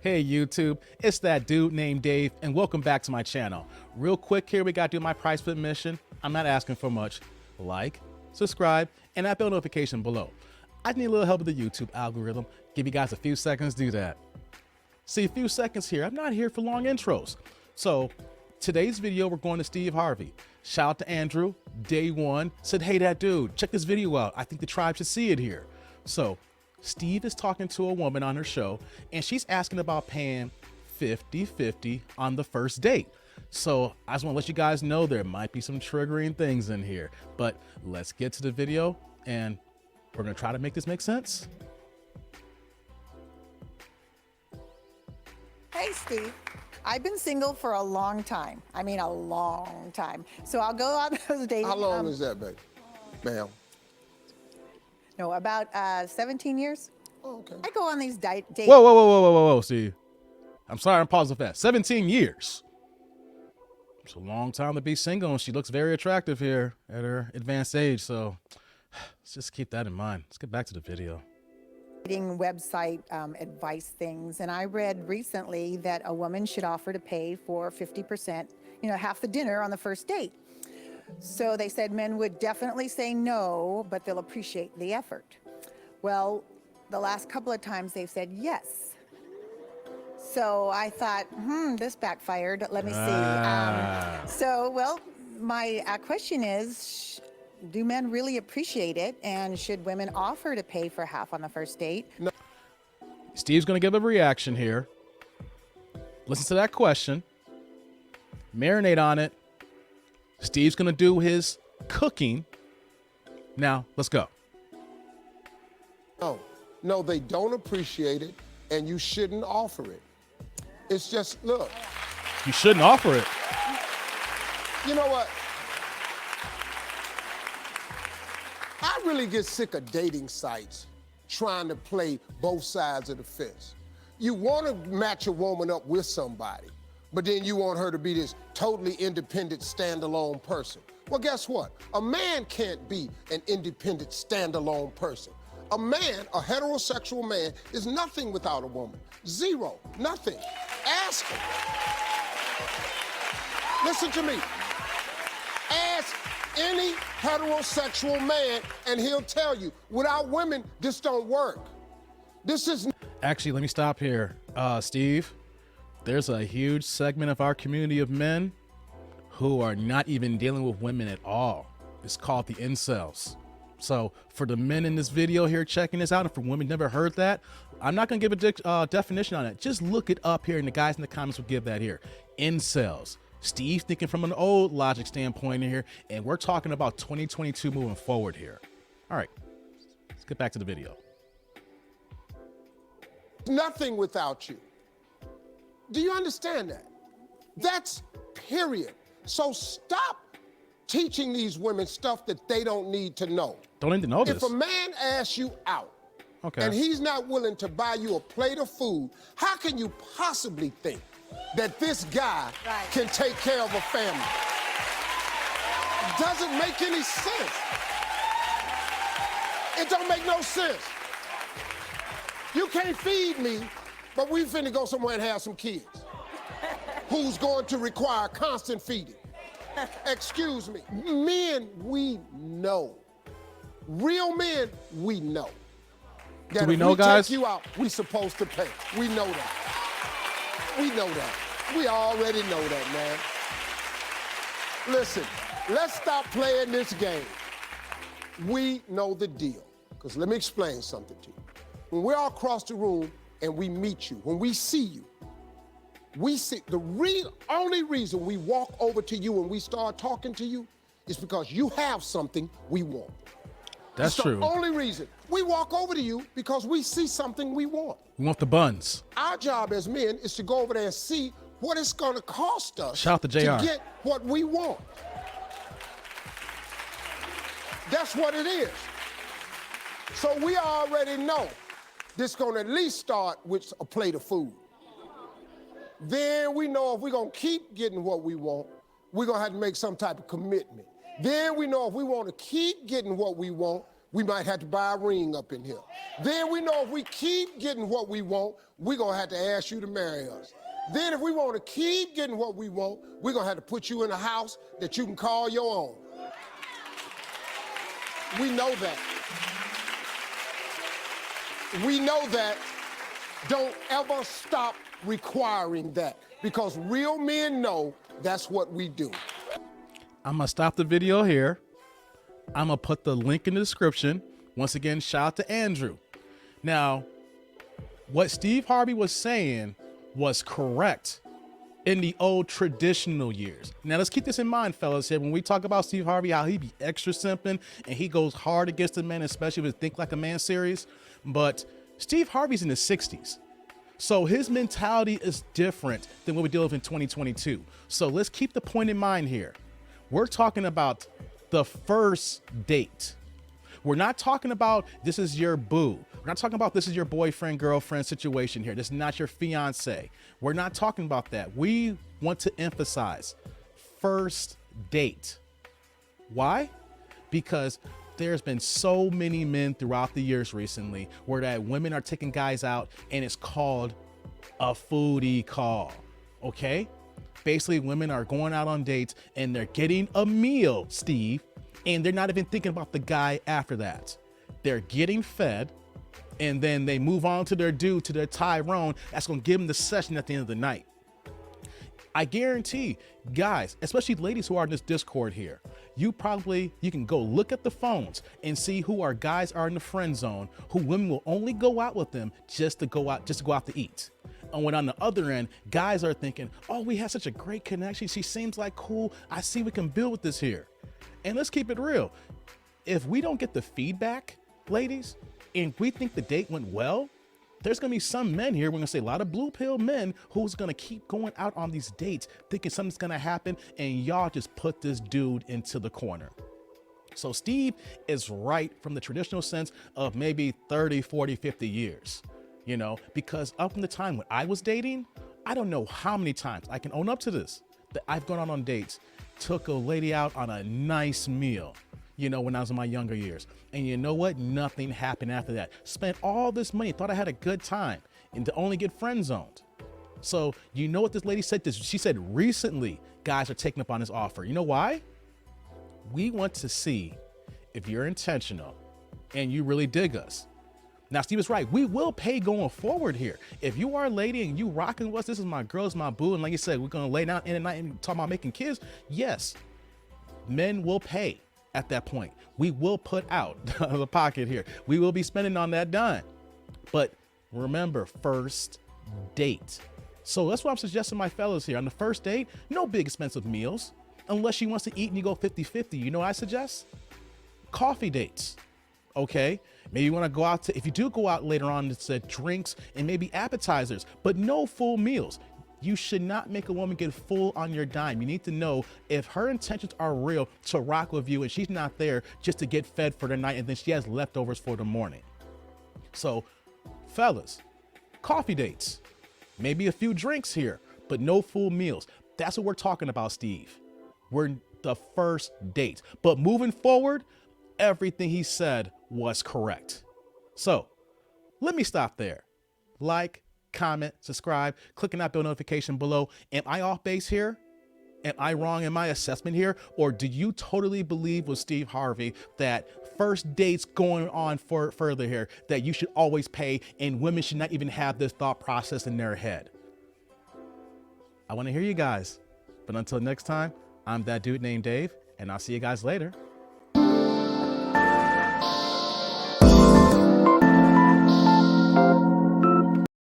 Hey YouTube, it's that dude named Dave, and welcome back to my channel. Real quick here, we gotta do my price split mission. I'm not asking for much. Like, subscribe, and that bell notification below. I need a little help with the YouTube algorithm. Give you guys a few seconds to do that. See, a few seconds here. I'm not here for long intros. So, today's video, we're going to Steve Harvey. Shout out to Andrew, day one, said, hey, that dude, check this video out. I think the tribe should see it here. So, Steve is talking to a woman on her show, and she's asking about paying 50-50 on the first date. So I just want to let you guys know there might be some triggering things in here, but let's get to the video, and we're going to try to make this make sense. Hey, Steve. I've been single for a long time. I mean, a long time. So I'll go on those dates. How long is that, baby? Ma'am. No, about 17 years. Oh, okay. I go on these dates. Whoa, Steve. I'm sorry, I'm pausing fast. 17 years. It's a long time to be single, and she looks very attractive here at her advanced age, so let's just keep that in mind. Let's get back to the video. Dating website advice things. And I read recently that a woman should offer to pay for 50%, half the dinner on the first date. So they said men would definitely say no, but they'll appreciate the effort. Well, the last couple of times they've said yes. So I thought, this backfired. Let me see. My question is, do men really appreciate it? And should women offer to pay for half on the first date? No. Steve's going to give a reaction here. Listen to that question. Marinate on it. Steve's going to do his cooking. Now, let's go. No, they don't appreciate it, and you shouldn't offer it. It's just, look. You shouldn't offer it. You know what? I really get sick of dating sites trying to play both sides of the fence. You want to match a woman up with somebody, but then you want her to be this totally independent, standalone person. Well, guess what? A man can't be an independent, standalone person. A man, a heterosexual man, is nothing without a woman. Zero, nothing. Ask him. Listen to me. Ask any heterosexual man, and he'll tell you, without women, this don't work. This is... Actually, let me stop here. Steve, there's a huge segment of our community of men who are not even dealing with women at all. It's called the incels. So for the men in this video here checking this out, and for women never heard that, I'm not going to give a definition on it. Just look it up here, and the guys in the comments will give that here. Incels. Steve thinking from an old logic standpoint here, and we're talking about 2022 moving forward here. All right, let's get back to the video. Nothing without you. Do you understand that? That's period. So stop teaching these women stuff that they don't need to know. Don't need to know this. If a man asks you out, okay, and he's not willing to buy you a plate of food, how can you possibly think that this guy can take care of a family? It doesn't make any sense. It don't make no sense. You can't feed me, but we finna go somewhere and have some kids who's going to require constant feeding. Excuse me. Men, we know. Real men, we know. That do we know, if we guys? take you out, we supposed to pay. We know that. We know that. We already know that, man. Listen, let's stop playing this game. We know the deal. Because let me explain something to you. When we're all across the room and we meet you, when we see you, we see the only reason we walk over to you and we start talking to you is because you have something we want. That's true. true. The only reason we walk over to you because we see something we want. We want the buns. Our job as men is to go over there and see what it's going to cost us Shout out to JR. to get what we want. That's what it is. So we already know this is going to at least start with a plate of food. Then we know if we're going to keep getting what we want, we're going to have to make some type of commitment. Then we know if we want to keep getting what we want, We might have to buy a ring up in here. Then we know if we keep getting what we want, we're going to have to ask you to marry us. Then if we want to keep getting what we want, we're going to have to put you in a house that you can call your own. We know that. We know that. Don't ever stop requiring that, because real men know that's what we do. I'm going to stop the video here. I'm going to put the link in the description. Once again, shout out to Andrew. Now, what Steve Harvey was saying was correct in the old traditional years. Now, let's keep this in mind, fellas, here. When we talk about Steve Harvey, how he be extra simping and he goes hard against the men, especially with Think Like a Man series. But Steve Harvey's in the 60s. So his mentality is different than what we deal with in 2022. So let's keep the point in mind here. We're talking about the first date. We're not talking about this is your boo. We're not talking about this is your boyfriend, girlfriend situation here. This is not your fiance. We're not talking about that. We want to emphasize first date. Why? Because there's been so many men throughout the years recently where that women are taking guys out and it's called a foodie call. Okay? Basically, women are going out on dates and they're getting a meal, Steve, and they're not even thinking about the guy after that. They're getting fed, and then they move on to their dude, to their Tyrone. That's going to give them the session at the end of the night. I guarantee, guys, especially ladies who are in this Discord here, you can go look at the phones and see who our guys are in the friend zone, who women will only go out with them just to go out to eat. And when on the other end, guys are thinking, oh, we have such a great connection. She seems like cool. I see we can build with this here. And let's keep it real. If we don't get the feedback, ladies, and we think the date went well, there's going to be some men here, we're going to say a lot of blue pill men who's going to keep going out on these dates thinking something's going to happen, and y'all just put this dude into the corner. So Steve is right from the traditional sense of maybe 30, 40, 50 years. You know, because up in the time when I was dating, I don't know how many times, I can own up to this, that I've gone out on dates, took a lady out on a nice meal, you know, when I was in my younger years. And you know what? Nothing happened after that. Spent all this money, thought I had a good time, and to only get friend zoned. So you know what this lady said? She said recently guys are taking up on this offer. You know why? We want to see if you're intentional and you really dig us. Now, Steve is right. We will pay going forward here. If you are a lady and you rocking with us, this is my girl, this is my boo, and like you said, we're going to lay down in the night and talk about making kids. Yes, men will pay at that point. We will put out of the pocket here. We will be spending on that dime. But remember, first date. So that's what I'm suggesting my fellas here. On the first date, no big expensive meals. Unless she wants to eat and you go 50-50. You know what I suggest? Coffee dates. Okay, maybe you want to go out to, if you do go out later on, it's drinks and maybe appetizers, but no full meals. You should not make a woman get full on your dime. You need to know if her intentions are real to rock with you and she's not there just to get fed for the night and then she has leftovers for the morning. So fellas, coffee dates, maybe a few drinks here, but no full meals. That's what we're talking about, Steve. We're the first date, but moving forward, everything he said was correct. So let me stop there. Like, comment, subscribe, click on that bell notification below. Am I off base here? Am I wrong in my assessment here? Or do you totally believe with Steve Harvey that first dates going on further here, that you should always pay and women should not even have this thought process in their head? I want to hear you guys. But until next time, I'm that dude named Dave, and I'll see you guys later.